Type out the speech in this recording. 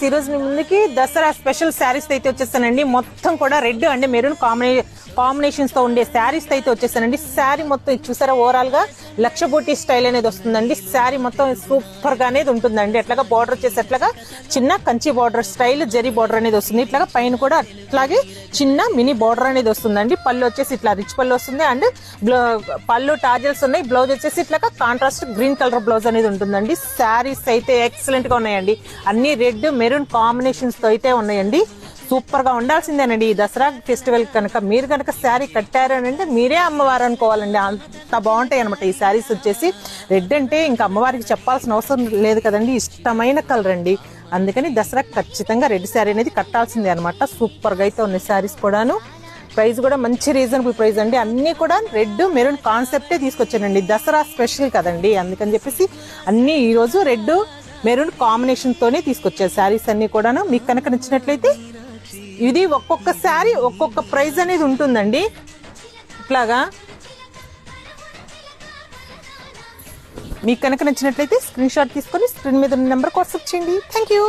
ఈ రోజు మీ ముందుకి దసరా స్పెషల్ శారీస్ అయితే వచ్చేస్తానండి. మొత్తం కూడా రెడ్ అండ్ మెరూన్ కాంబినేషన్స్ తో ఉండే శారీస్ అయితే వచ్చేసానండి. శారీ మొత్తం చూసారా ఓవరాల్ గా లక్షబోటి స్టైల్ అనేది వస్తుందండి. శారీ మొత్తం సూపర్ గా అనేది ఉంటుందండి. అట్లాగా బార్డర్ వచ్చేసి అట్లాగా చిన్న Kanchi border style zari border అనేది వస్తుంది. ఇట్లాగా పైన కూడా అట్లాగే చిన్న మినీ బార్డర్ అనేది వస్తుందండి. పళ్ళు వచ్చేసి ఇట్లా రిచ్ పళ్ళు వస్తుంది అండ్ పళ్ళు టాజల్స్ ఉన్నాయి. బ్లౌజ్ వచ్చేసి ఇట్లాగా కాంట్రాస్ట్ గ్రీన్ కలర్ బ్లౌజ్ అనేది ఉంటుందండి. శారీస్ అయితే ఎక్సలెంట్ గా ఉన్నాయండి. అన్ని రెడ్ మెరూన్ కాంబినేషన్స్ తో అయితే ఉన్నాయండి. సూపర్ గా ఉండాల్సిందేనండి ఈ దసరా ఫెస్టివల్. కనుక మీరు కనుక శారీ కట్టారు అని అంటే మీరే అమ్మవారు అనుకోవాలండి. అంత బాగుంటాయి అనమాట ఈ శారీస్ వచ్చేసి. రెడ్ అంటే ఇంకా అమ్మవారికి చెప్పాల్సిన అవసరం లేదు కదండి, ఇష్టమైన కలర్ అండి. అందుకని దసరా ఖచ్చితంగా రెడ్ శారీ అనేది కట్టాల్సిందే అనమాట. సూపర్ గా అయితే ఉన్నాయి శారీస్ కూడాను. ప్రైస్ కూడా మంచి రీజనబుల్ ప్రైస్ అండి. అన్ని కూడా రెడ్ మెరూన్ కాన్సెప్టే తీసుకొచ్చానండి. దసరా స్పెషల్ కదండి, అందుకని చెప్పేసి అన్ని ఈ రోజు రెడ్ మెరూన్ కాంబినేషన్ తోనే తీసుకొచ్చారు శారీస్ అన్ని కూడాను. మీకు కనుక నచ్చినట్లయితే ఇది ఒక్కొక్క శారీ ఒక్కొక్క ప్రైస్ అనేది ఉంటుందండి. ఇట్లాగా మీకు కనుక నచ్చినట్లయితే స్క్రీన్ షాట్ తీసుకొని స్క్రీన్ మీద ఉన్న నెంబర్ వాట్సాప్ చేయండి. Thank you.